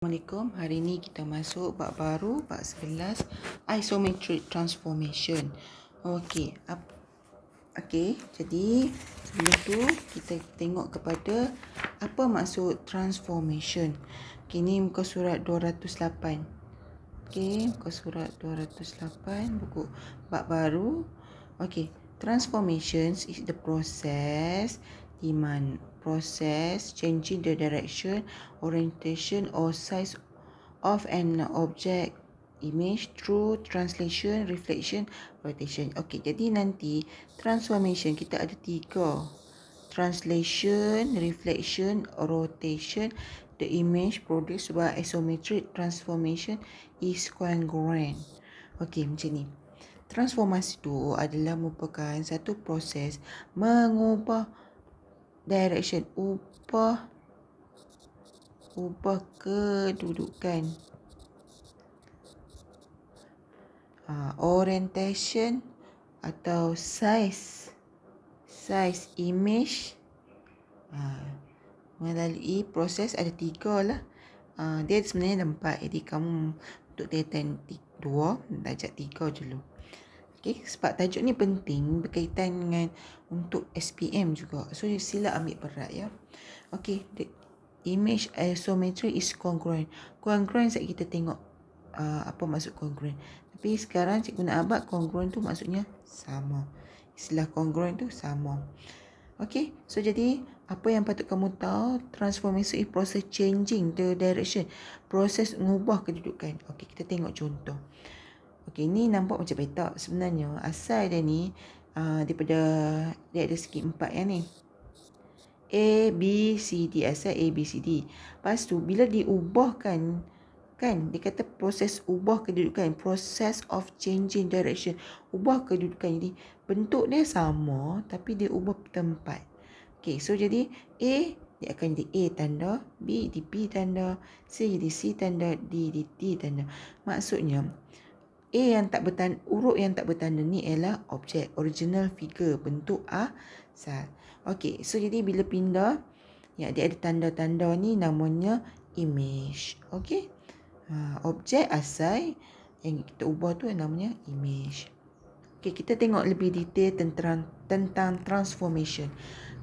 Assalamualaikum. Hari ini kita masuk bab baru, bab 11, isometric transformation. Jadi sebelum tu kita tengok kepada apa maksud transformation. Ni muka surat 208. Muka surat 208 buku bab baru. Transformations is the process di mana changing the direction, orientation or size of an object image through translation, reflection, rotation. Jadi nanti transformation kita ada 3. Translation, reflection, rotation. The image produced by isometric transformation is congruent. Macam ni. Transformasi itu adalah merupakan satu proses mengubah direction, ubah kedudukan, orientation atau size image melalui proses ada 3 lah. Dia sebenarnya ada 4. Jadi kamu untuk datan 2 darjat 3 dulu. Sebab tajuk ni penting berkaitan dengan untuk SPM juga. So sila ambil berat ya. The image isometry is congruent. Congruent sekejap kita tengok apa maksud congruent. Tapi sekarang cikgu nak abad congruent tu maksudnya sama. Istilah congruent tu sama. So jadi apa yang patut kamu tahu, transformation is process changing the direction, proses mengubah kedudukan. Kita tengok contoh. Ni nampak macam petak. Sebenarnya asal dia ni daripada dia ada segi 4 yang ni. A, B, C, D. Asal A, B, C, D. Lepas tu bila diubahkan, dia kata proses ubah kedudukan, process of changing direction, ubah kedudukan. Jadi bentuk dia sama tapi dia ubah tempat. So jadi A dia akan jadi A tanda, B jadi B tanda, C jadi C tanda, D jadi D tanda. Maksudnya huruf yang tak bertanda ni ialah objek, original figure, bentuk asal. So jadi bila pindah, dia ada tanda-tanda ni namanya image. Objek asal yang kita ubah tu namanya image. Kita tengok lebih detail tentang transformation.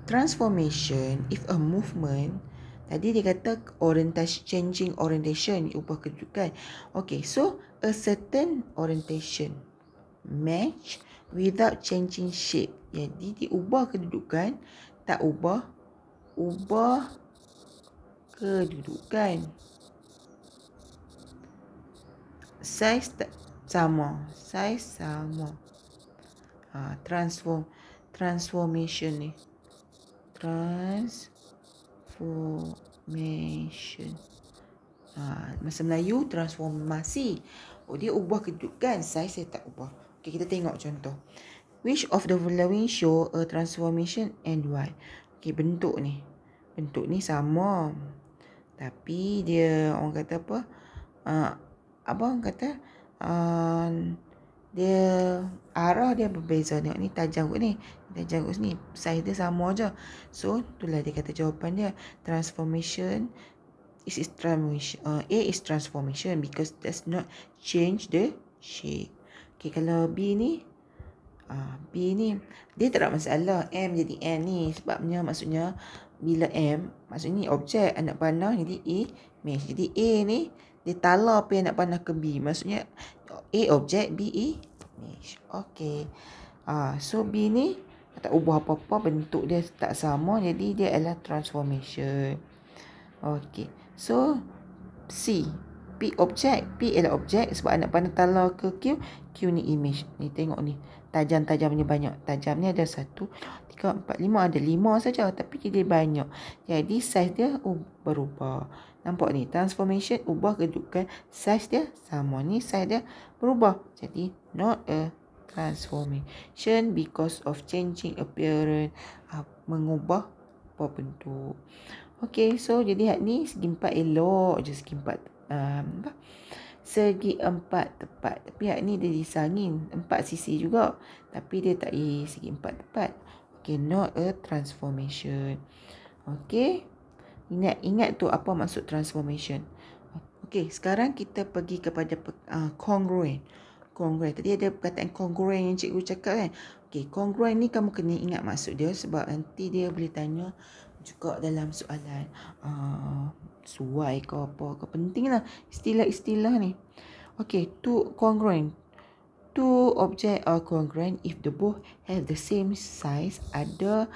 Transformation, if a movement, tadi dia kata orientation, changing orientation, ubah kedudukan. So a certain orientation match without changing shape. Jadi diubah kedudukan, tak ubah kedudukan. Size tak sama. Transformation ni. Transformation. Bahasa Melayu transformasi. Dia ubah kedudukan, size saya tak ubah. Kita tengok contoh. Which of the following show a transformation and why? Bentuk ni sama. Tapi dia orang kata apa? Abang kata dia arah dia berbeza. Tengok ni tajam kot ni. Tajam kot sini. Size dia sama aja. So itulah dia kata jawapan dia. Transformation A is transformation because does not change the shape. Kalau B ni dia tak ada masalah. M jadi N ni sebabnya maksudnya bila M maksudnya ni objek anak panah jadi image. Jadi A ni dia tala apa yang nak panah ke B. Maksudnya A objek, B image. So B ni tak ubah apa-apa, bentuk dia tak sama, jadi dia adalah transformation. So C, P objek, P ialah objek sebab anak panah tala ke Q, Q ni image. Ni tengok ni, tajam-tajamnya banyak. Tajamnya ada 1, 2, 3, 4, 5, ada 5 saja tapi dia banyak. Jadi size dia berubah. Nampak ni, transformation ubah kedudukan, size dia sama. Ni size dia berubah. Jadi not a transformation because of changing appearance, mengubah bentuk. So jadi ni segi 4 elok je, segi 4 segi 4 tepat. Tapi ni dia disangin 4 sisi juga, tapi dia tak segi 4 tepat. Not a transformation. Ingat tu apa maksud transformation. Okey, sekarang kita pergi kepada congruent. Congruent. Tadi ada perkataan congruent yang cikgu cakap kan. Okey, congruent ni kamu kena ingat maksud dia sebab nanti dia boleh tanya juga dalam soalan. Suai ke apa ke. Penting lah istilah-istilah ni. Okey, congruent. Two objects are congruent if the both have the same size, ada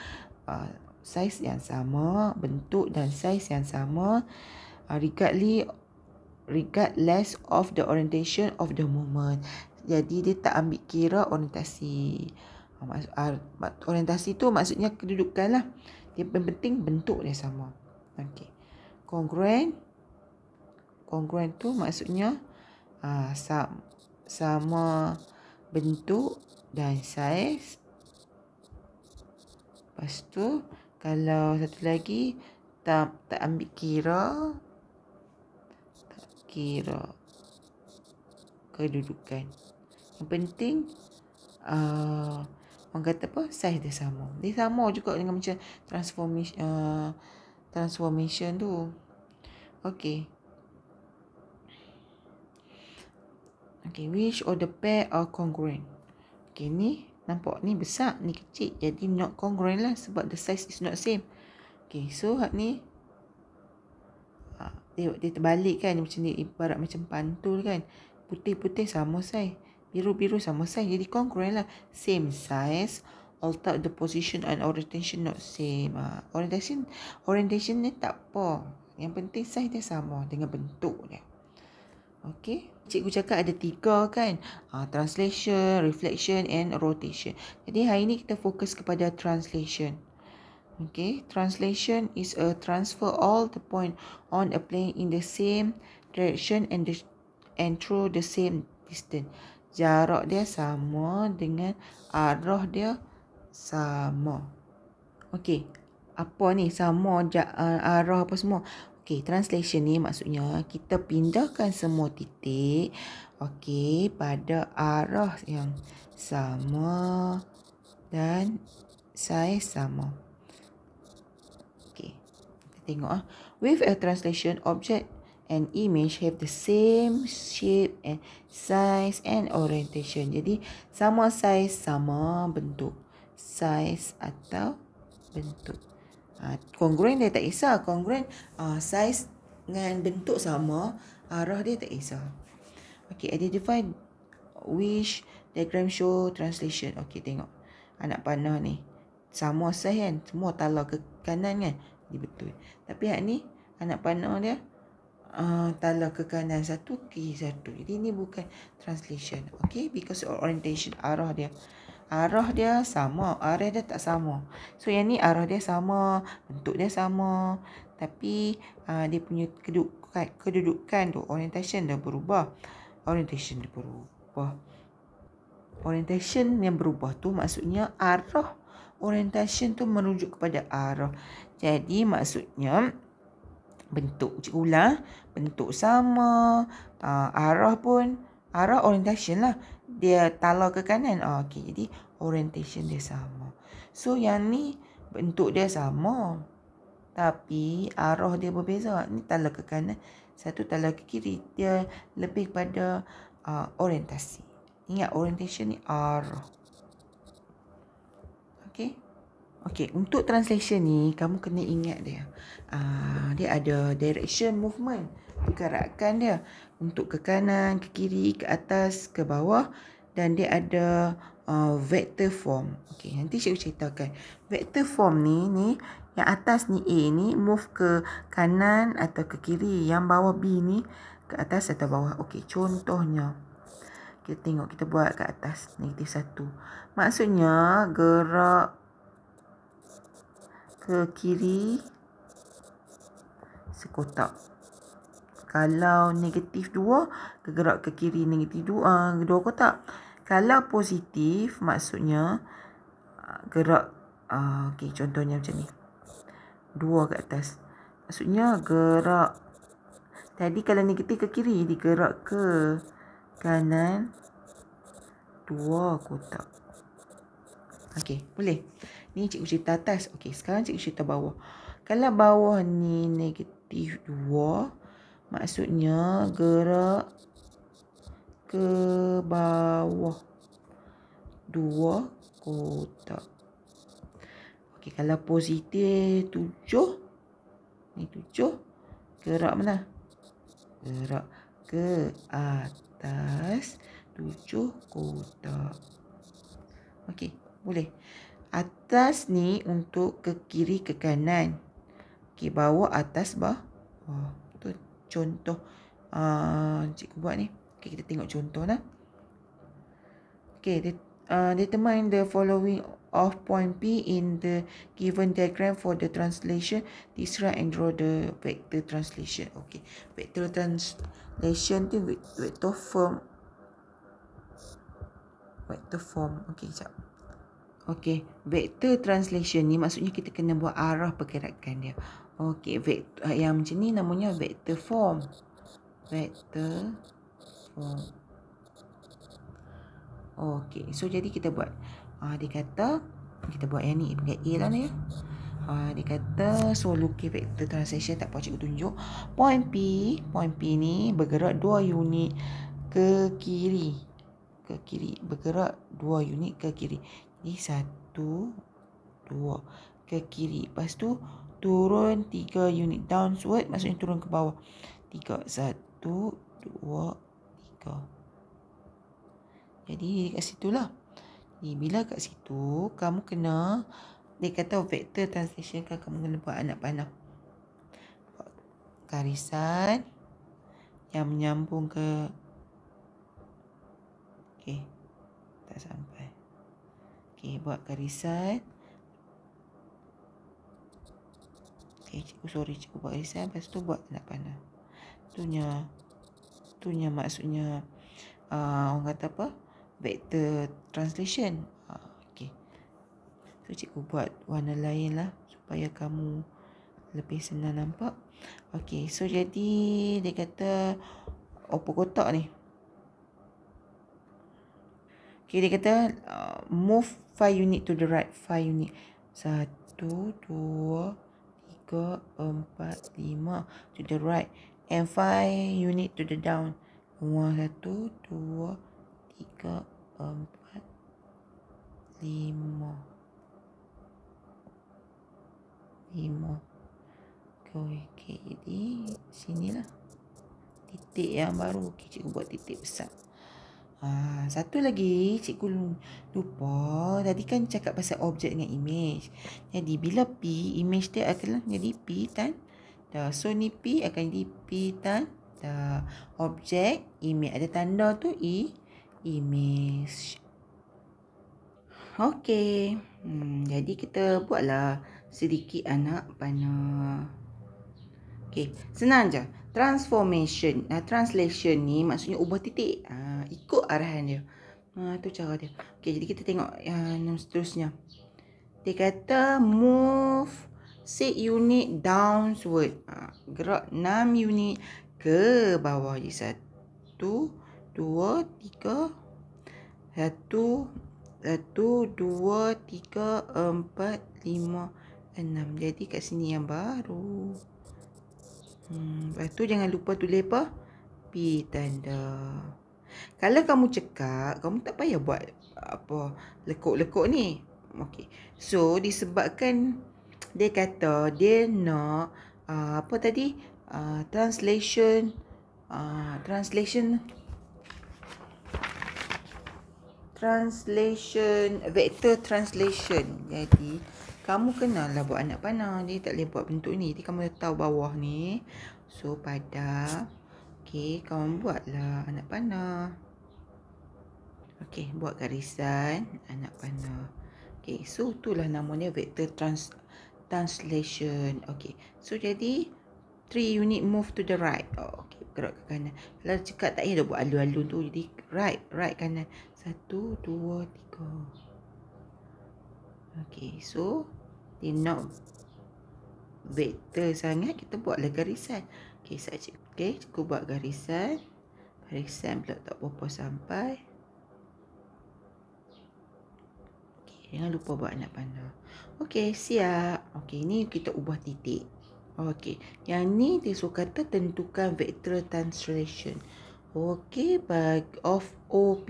saiz yang sama, bentuk dan saiz yang sama, regardless of the orientation of the movement. Jadi dia tak ambil kira orientasi. Orientasi tu maksudnya kedudukan lah. Dia penting bentuk dia sama. Okey. Congruent tu maksudnya sama bentuk dan saiz. Lepas tu kalau satu lagi tak ambil kira kedudukan. Yang penting orang kata apa, saiz dia sama. Dia sama juga dengan macam transformation tu. Okey. Okay, which of the pair are congruent? Okay, ni nampak ni besar, ni kecil. Jadi not congruent lah sebab the size is not same. Okay, so ni dia terbalik kan macam ni, ibarat macam pantul kan. Putih-putih sama size, biru-biru sama size. Jadi congruent lah. Same size, alter the position and orientation not same. Orientation ni tak apa. Yang penting size dia sama dengan bentuk dia. Okey, cikgu cakap ada 3 kan. Translation, reflection and rotation. Jadi hari ni kita fokus kepada translation. Okay, translation is a transfer all the point on a plane in the same direction and through the same distance. Jarak dia sama dengan arah dia sama. Okey, apa ni sama arah apa semua? Okey, translation ni maksudnya kita pindahkan semua titik pada arah yang sama dan saiz sama. Okey, kita tengok with a translation, object and image have the same shape and size and orientation. Jadi sama saiz, sama bentuk. Saiz atau bentuk. Congruent dia tak kisah. Congruent saiz dengan bentuk sama, arah dia tak kisah. Okay, identify which diagram show translation. Okay, tengok anak panah ni sama saiz kan, semua talar ke kanan kan, jadi betul. Tapi yang ni anak panah dia talar ke kanan satu, kiri satu. Jadi ni bukan translation. Okay, because of orientation, arah dia sama, arah dia tak sama. So yang ni arah dia sama, bentuk dia sama, tapi dia punya kedudukan tu, orientation dia berubah. Orientation yang berubah tu maksudnya arah orientation tu merujuk kepada arah. Jadi maksudnya bentuk, cikgu ulang, bentuk sama, arah orientation lah. Dia talar ke kanan. Okey, jadi orientation dia sama. So yang ni bentuk dia sama, tapi arah dia berbeza. Ni talar ke kanan, satu talar ke kiri. Dia lebih pada orientasi. Ingat orientation ni arah. Okey. Okey, untuk translation ni kamu kena ingat dia. Dia ada direction movement, pergerakan dia untuk ke kanan, ke kiri, ke atas, ke bawah, dan dia ada vector form. Okey, nanti cikgu ceritakan. Vector form ni yang atas ni A ni move ke kanan atau ke kiri, yang bawah B ni ke atas atau bawah. Okey, contohnya kita tengok, kita buat ke atas -1. Maksudnya gerak ke kiri sekotak. Kalau -2, gerak ke kiri -2 kotak. Kalau positif, maksudnya gerak, okey, contohnya macam ni. 2 ke atas. Maksudnya gerak. Tadi kalau negatif ke kiri, digerak ke kanan 2 kotak. Okey, boleh. Ni cikgu cerita atas. Okey, sekarang cikgu cerita bawah. Kalau bawah ni -2, maksudnya gerak ke bawah 2 kotak. Okey, kalau positif 7, ni 7, gerak mana? Gerak ke atas 7 kotak. Okey, boleh. Atas ni untuk ke kiri ke kanan. Okey, bawah atas bawah. Tu contoh cikgu buat ni. Okey, kita tengok contoh lah. Okey, determine the following of point P in the given diagram for the translation. Describe and draw the vector translation. Okey, vector translation tu vector form. Okey, sekejap. Okey, vector translation ni maksudnya kita kena buat arah pergerakan dia. Okey, vektor yang macam ni namanya vector form. Vector form. Okey, so jadi kita buat. Dia kata kita buat yang ni pakai A lah ni ya. Dia kata so lukis vector translation, tak apa cikgu tunjuk. Point P ni bergerak 2 unit ke kiri. Bergerak 2 unit ke kiri. Jadi 1, 2 ke kiri. Lepas tu turun 3 unit downward, maksudnya turun ke bawah. 3, 1, 2, 3. Jadi kat situlah. Bila kat situ kamu kena, dia kata vector translation kan, kamu kena buat anak panah. Buat garisan yang menyambung ke, okey, tak sampai. Okey, buat garisan. Okey, cikgu buat garisan, lepas tu buat anak panah. Tunya maksudnya orang kata apa? Vector translation. Okey. So cikgu buat warna lain lah supaya kamu lebih senang nampak. Okey, so jadi dia kata apa kotak ni? Okey, dia kata move 5 unit to the right. 5 unit. 1, 2, 3, 4, 5 to the right. And 5 unit to the down. 1, 2, 3, 4, 5. Okey, jadi sinilah titik yang baru. Okey, cikgu buat titik besar. Satu lagi cikgu lupa. Tadi kan cakap pasal objek dengan image. Jadi bila P, image dia akan jadi P tanda. So ni P akan jadi P tanda. Objek, image ada tanda tu image. Okey. Jadi kita buatlah sedikit anak panah. Okey, senang je. Translation ni maksudnya ubah titik. Ikut arahan dia. Tu cara dia. Okey, jadi kita tengok yang seterusnya. Dia kata move 6 unit downward. Gerak 6 unit ke bawah. Jadi 1, 2, 3. 1, 2, 3, 4, 5, 6. Jadi kat sini yang baru. Lepas tu jangan lupa tulis apa? P tanda. Kalau kamu cekak, kamu tak payah buat apa lekuk-lekuk ni. Okey. So disebabkan dia kata dia nak apa tadi? Translation vector translation. Jadi kamu kenalah buat anak panah. Dia tak boleh buat bentuk ni. Jadi kamu dah tahu bawah ni. So pada okey, kamu buatlah anak panah. Okey, buat garisan anak panah. Okey, so itulah namanya vector translation. Okey. So jadi 3 unit move to the right. Okey, gerak ke kanan. Kalau cakap tak payah dah buat alun-alun tu. Jadi right kanan. 1, 2, 3. Okey, so dia nak vektor sangat, kita buatlah garisan. Okey, cikgu buat garisan. Garisan pula tak berapa sampai. Okey, jangan lupa buat anak panah. Okey, siap. Okey, ni kita ubah titik. Okey, yang ni dia suruh kata tentukan vector translation. Okey, of OP.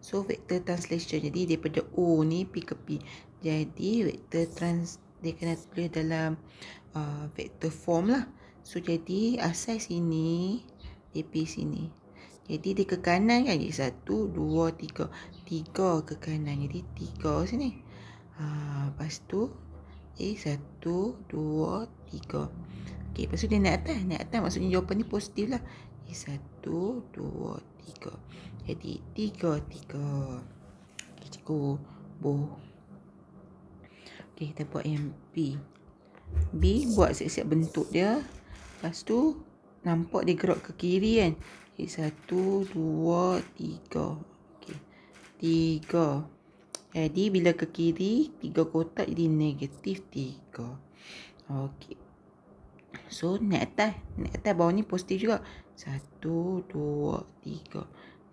So vector translation. Jadi daripada O ni pi ke P. Jadi vector dia kena tulis dalam vector form lah. So jadi asal sini, dia pi sini. Jadi dia ke kanan kan, jadi 1, 2, 3. 3 ke kanan, jadi 3 sini. Lepas tu 1, 2, 3. Okey, lepas tu dia naik atas. Naik atas maksudnya jawapan ni positif lah. 1, 2, 3. Jadi 3, 3. Okey, cikgu boh. Okey, kita buat yang B. B buat siap-siap bentuk dia. Lepas tu nampak dia gerak ke kiri kan. Okey, 1, 2, 3. Okey, 3. Jadi bila ke kiri 3 kotak jadi negatif 3. Okey. So naik atas bawah ni positif juga. 1, 2, 3.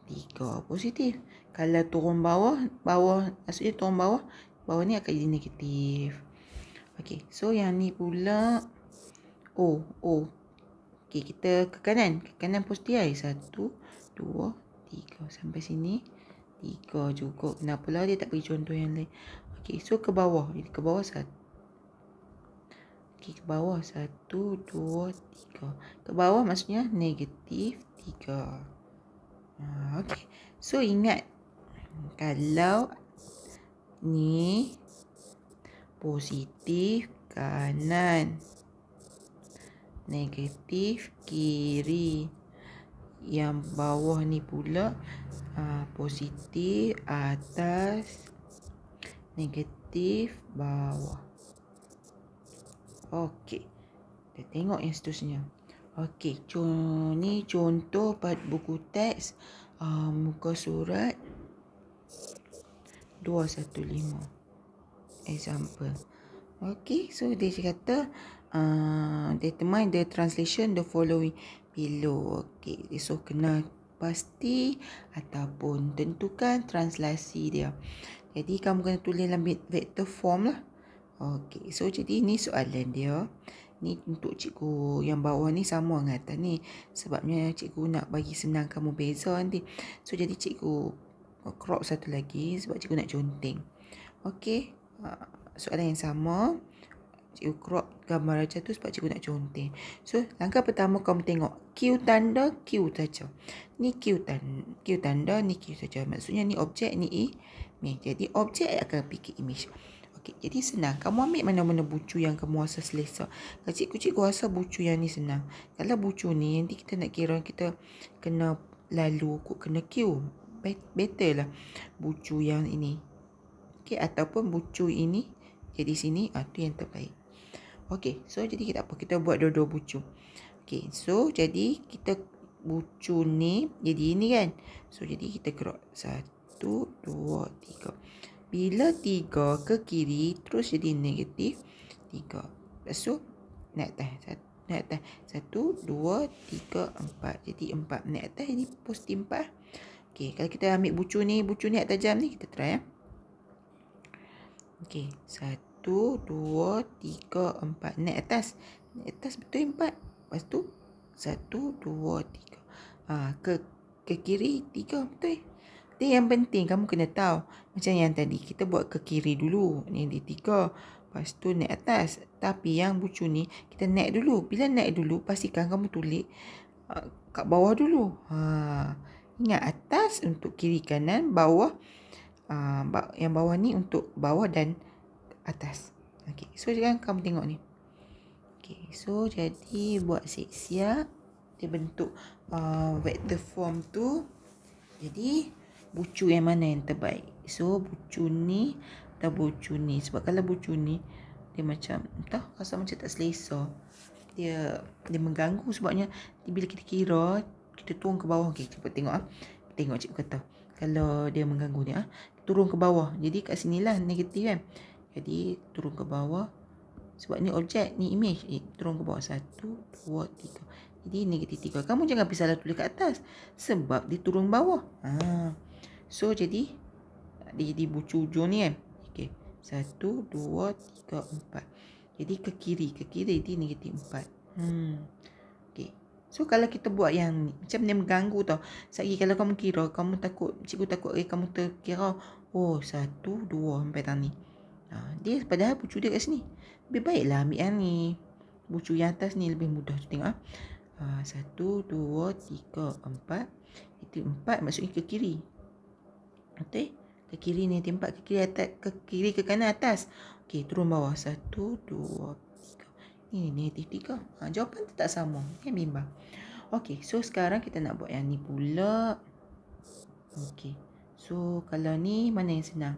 3 positif. Kalau turun bawah maksudnya turun bawah ni akan jadi negatif. Okey, so yang ni pula O. Okey, kita ke kanan positif ai. 1, 2, 3 sampai sini 3 juga. Kenapalah dia tak bagi contoh yang lain. Okey, so ke bawah. Jadi ke bawah 1. Okey, ke bawah 1, 2, 3. Ke bawah maksudnya negatif 3. Okey. So ingat, kalau ni positif kanan, negatif kiri, yang bawah ni pula positif atas, negatif bawah. Okey, kita tengok yang seterusnya. Okey, ni contoh pada buku teks muka surat 215. Example. Okay, so dia kata determine the translation the following below. Okay, so kena pasti ataupun tentukan translasi dia. Jadi kamu kena tulis dalam vector form lah. Okay, so jadi ni soalan dia. Ni untuk cikgu yang bawah ni sama dengan atas ni. Sebabnya cikgu nak bagi senang kamu beza nanti. So jadi cikgu crop satu lagi sebab cikgu nak conteng. Okay. Soalan yang sama, cikgu crop gambar raja tu sebab cikgu nak conteng. So langkah pertama kamu tengok Q tanda Q saja. Ni Q tanda ni Q saja. Maksudnya ni objek, ni image. Jadi objek akan pergi ke image. Okey, jadi senang. Kamu ambil mana-mana bucu yang kamu rasa selesa. Kalau cikgu rasa bucu yang ni senang. Kalau bucu ni nanti kita nak kira kita kena lalu kena Q. Better lah bucu yang ini. Okey, ataupun bucu ini jadi sini, tu yang terbaik. Okey, so jadi kita buat dua-dua bucu. Okey, so jadi kita bucu ni jadi ini kan. So jadi kita gerak 1, 2, 3. Bila 3 ke kiri terus jadi negatif 3. Lepas tu naik atas. Naik atas 1, 2, 3, 4. Jadi 4 naik atas jadi positif 4. Okey, kalau kita ambil bucu ni naik tajam ni, kita try ya. Okey, 1, 2, 3, 4. Naik atas. Naik atas betul 4. Lepas tu 1, 2, 3. Ke kiri 3 betul. Dia yang penting kamu kena tahu. Macam yang tadi kita buat ke kiri dulu. Ni di 3. Lepas tu naik atas. Tapi yang bucu ni kita naik dulu. Bila naik dulu pastikan kamu tulis kat bawah dulu. Ingat atas untuk kiri kanan, bawah yang bawah ni untuk bawah dan atas. Okey, so sekarang kamu tengok ni. Okey, so jadi buat siap-siap dia bentuk vector form tu. Jadi bucu yang mana yang terbaik? So bucu ni atau bucu ni? Sebab kalau bucu ni dia macam entah rasa macam tak selesa. Dia mengganggu sebabnya bila kita kira kita turun ke bawah. Okey, cuba tengok Tengok cikgu kata. Kalau dia mengganggu ni turun ke bawah. Jadi kat sinilah negatif kan. Jadi turun ke bawah. Sebab ni objek, ni image. Turun ke bawah 1, 2, 3. Jadi negatif 3. Kamu jangan salah tulis kat atas. Sebab dia turun bawah. So jadi dia jadi bucu ujung ni kan. Okey. 1, 2, 3, 4. Jadi ke kiri jadi negatif 4. Okey. So kalau kita buat yang ni, macam ni mengganggu tau. Sekali kalau kamu kira, kamu takut, cikgu takut kamu terkira, oh 1, 2 sampai tang ni. Dia padahal bucu dia kat sini. Lebih baiklah ambil yang ni. Bucu yang atas ni lebih mudah. Tengok 1, 2, 3, 4. Itu 4 maksudnya ke kiri. Okey. Ke kiri ni tempat ke kiri atas, ke kiri ke kanan atas. Okey, turun bawah. 1, 2, 3. Ini negatif 3. Jawapan tu tak sama. Yang bimbang. Okey, so sekarang kita nak buat yang ni pula. Okey. So kalau ni mana yang senang?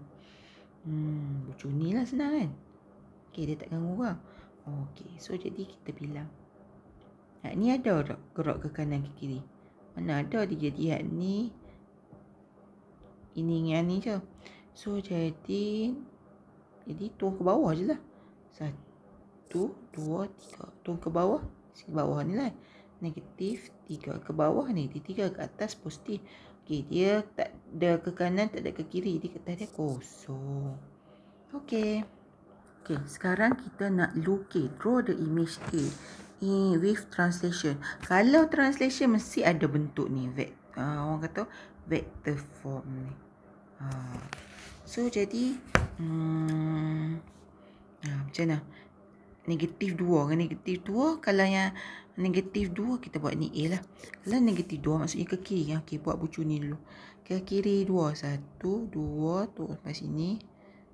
Bucu ni lah senang kan? Okey, dia tak ganggu orang. Okey, so jadi kita bilang. Ni ada tak gerak ke kanan ke kiri? Mana ada dia jadi yang ni. Ini yang ni je. So jadi turun ke bawah je lah. 1, 2, 3. Turun ke bawah. Sini bawah ni lah. Negatif 3 ke bawah, negatif 3 ke atas positif. Okey, dia tak ada ke kanan, tak ada ke kiri. Dia kata dia kosong. Okey. Okey, sekarang kita nak lukis, draw the image A with translation. Kalau translation mesti ada bentuk ni, orang kata vector form ni. So jadi macam mana? Negatif 2 dengan negatif 2. Kalau yang negatif 2 kita buat ni A lah. Kalau negatif 2 maksudnya ke kiri. Okey, buat bucu ni dulu. Ke kiri 2. 1, 2. Turun sampai sini.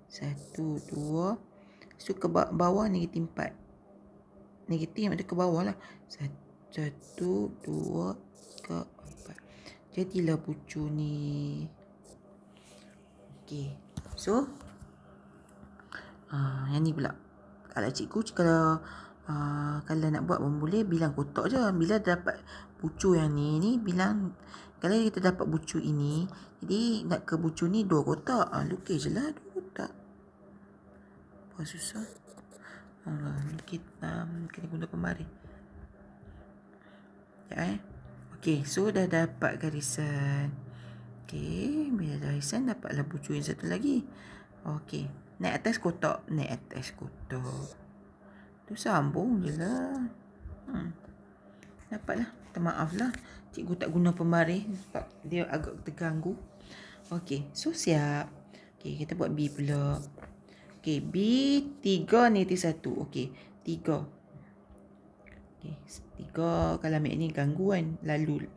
1, 2. So ke bawah negatif 4. Negatif maksudnya ke bawah lah. 1, 2, 3, 4. Jadilah bucu ni. Okey. So yang ni pula. Kalau cikgu kalau nak buat pun boleh bilang kotak je. Bila dapat bucu yang ni bilang, kalau kita dapat bucu ini, jadi nak ke bucu ni 2 kotak. Lukis je lah 2 kotak. Apa susah? Kita kena guna pembaris. Sekejap Okey, so dah dapat garisan. Okey, bila garisan dapatlah bucu yang satu lagi. Okey, naik atas kotak. Tu sambung je lah. Dapatlah. Minta maaf lah, cikgu tak guna pembaris sebab dia agak terganggu. Okey, so siap. Okey, kita buat B pula. Okey, B 3 negatif 1. Okey, 3. Okey, 3 kalau ambil ni ganggu kan. Lalu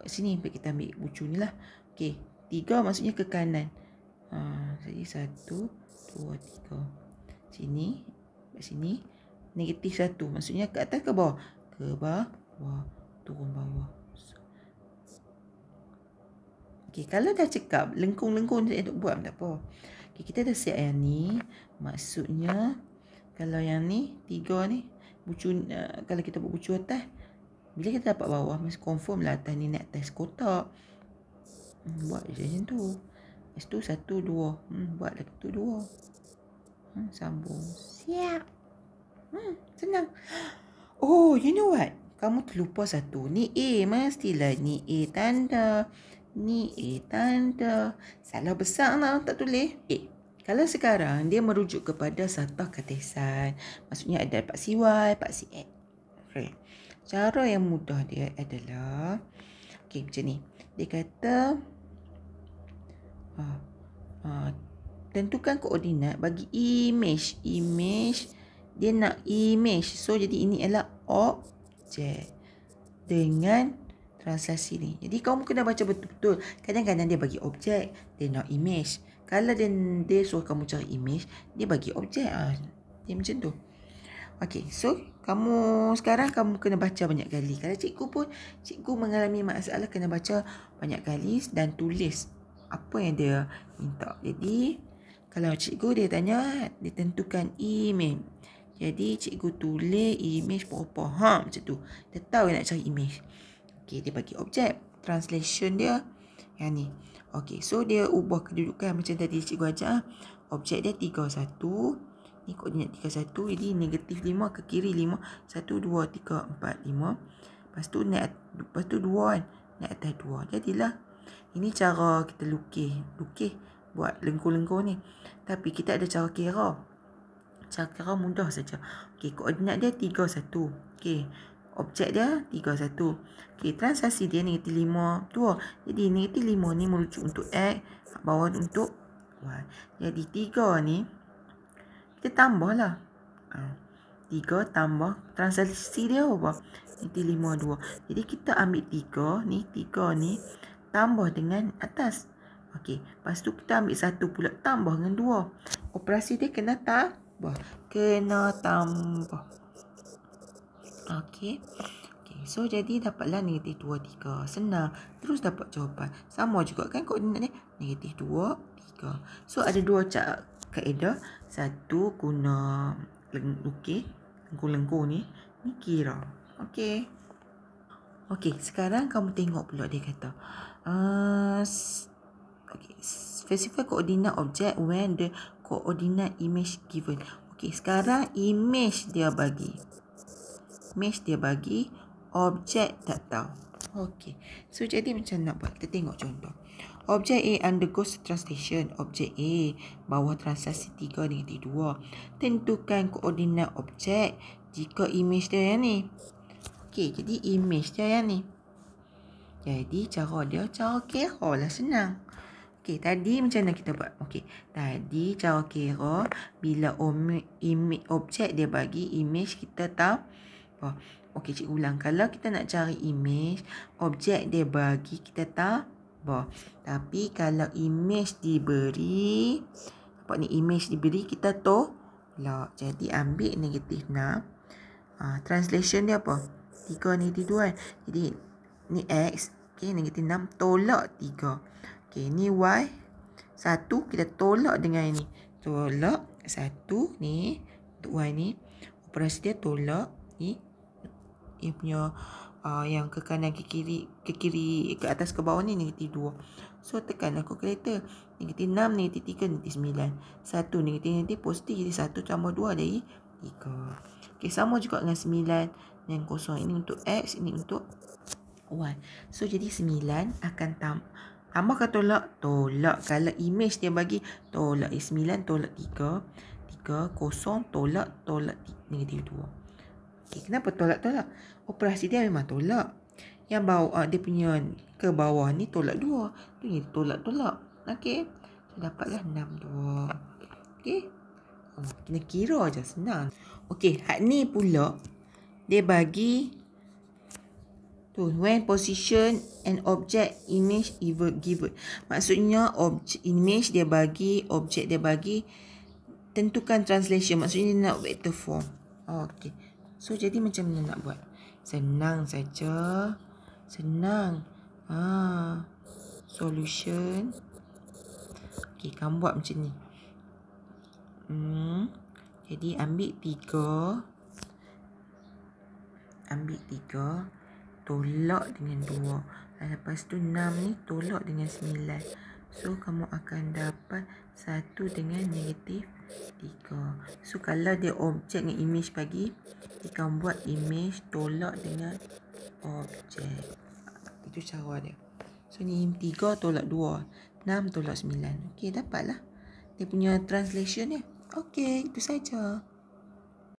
sini kita ambil bucu ni lah. Okey, 3 maksudnya ke kanan. Jadi 1, 2, 3. Sini, kat sini. Negatif 1 maksudnya ke atas ke bawah? Ke bawah, turun bawah. Okey, kalau dah cekap, lengkung-lengkung je untuk buat tak apa. Okey, kita dah siap yang ni. Maksudnya kalau yang ni 3 ni bucu, kalau kita buat bucu atas, bila kita dapat bawah mesti confirm lah atas ni naik atas kotak. Buat je macam tu. Lepas tu 1, 2. Buat lagi tu 2. Sambung. Siap. Senang. Oh, you know what? Kamu terlupa satu. Ni A. Mestilah ni A tanda. Ni A tanda. Salah besar lah tak tulis. Kalau sekarang dia merujuk kepada satu katesan. Maksudnya ada paksi Y, paksi X. Okay. Cara yang mudah dia adalah, okay, macam ni. Dia kata tentukan koordinat bagi image. Dia nak image. So jadi ini adalah objek dengan translasi ni. Jadi kamu kena baca betul-betul. Kadang-kadang dia bagi objek, dia nak image. Kalau dia suruh kamu cari image, dia bagi objek. Dia macam tu. Okey, so sekarang kamu kena baca banyak kali. Kalau cikgu mengalami masalah, kena baca banyak kali dan tulis apa yang dia minta. Jadi kalau cikgu dia tanya, dia tentukan image. Jadi cikgu tulis image berapa. Macam tu. Dia tahu nak cari image. Okey, dia bagi objek. Translation dia yang ni. Okey, so dia ubah kedudukan macam tadi cikgu ajar. Objek dia 3, 1. Ni koordinat 3, 1. Jadi negatif 5 ke kiri 5. 1, 2, 3, 4, 5. Lepas tu 2 kan. Naik atas 2. Jadilah. Ini cara kita lukis. Buat lengkung-lengkung ni. Tapi kita ada cara kira. Cara mudah saja. Okey, koordinat dia 3, 1. Okey. Objek dia 3, 1. Okey, transaksi dia negatif 5, 2. Jadi negatif 5 ni merujuk untuk X, bawah untuk Y. Jadi 3 ni kita tambahlah. 3 tambah transaksi dia apa? Negatif 5, 2. Jadi kita ambil 3 ni tambah dengan atas. Okey, lepas tu kita ambil 1 pula tambah dengan 2. Operasi dia kena tambah. Okey. So jadi dapatlah negatif 2, 3. Senang. Terus dapat jawapan. Sama juga kan koordinat dia. Negatif 2, 3. So ada dua kaedah. Satu guna lengkung-lengkung ni. Ni kira. Okey. Okey, sekarang kamu tengok pula dia kata. Okay, specify coordinate object when the coordinate image given. Okey, sekarang image dia bagi. Objek tak tahu. Okey. So jadi macam nak buat? Kita tengok contoh. Objek A undergoes translation. Objek A bawah transaksi 3 negatif 2. Tentukan koordinat objek jika image dia yang ni. Okey, jadi image dia yang ni. Jadi cara kira lah senang. Okey, tadi macam mana kita buat? Okey, tadi cara kira bila objek dia bagi image kita tahu. Okey, cikgu ulang. Kalau kita nak cari image, objek dia bagi kita tambah. Tapi kalau image diberi, image diberi kita tolak. Jadi ambil negatif 6. Translation dia apa? 3 negatif 2 kan? Jadi ni X. Okey, negatif 6 tolak 3. Okey, ni Y. 1 kita tolak dengan ini. Tolak 1 ni untuk Y ni. Operasi dia tolak ni. Dia punya yang ke kanan ke kiri ke atas ke bawah ni negatif 2. So tekanlah kalkulator. Negatif 6 negatif 3 negatif 9. 1 negatif positif, jadi 1 tambah 2 dari 3. Okey, sama juga dengan 9 dan 0. Ini untuk X, ini untuk Y. So jadi 9 akan tambah ke tolak? Tolak. Kalau image dia bagi tolak. 9 tolak 3. 3, 0 tolak negatif 2. Okay, kenapa tolak? Operasi dia memang tolak. Yang bawah dia punya ke bawah ni tolak 2. Tu ni tolak. Okey. So dapatlah 62. Okey. Kena kira aja senang. Okey, hak ni pula dia bagi tu when position and object image given. Maksudnya image dia bagi, objek dia bagi, tentukan translation. Maksudnya dia nak vector form. Okey. So, jadi macam mana nak buat? Senang saja. Senang. Solution. Okey, kamu buat macam ni. Jadi, ambil 3. Tolak dengan 2. Lepas tu 6 ni tolak dengan 9. So, kamu akan dapat 1 dengan negatif 3. So, kalau dia objek dengan image bagi, kita buat image tolak dengan objek. Itu cara dia. So, ni 3 tolak 2. 6 tolak 9. Okey, dapatlah dia punya translation dia. Okey, itu saja.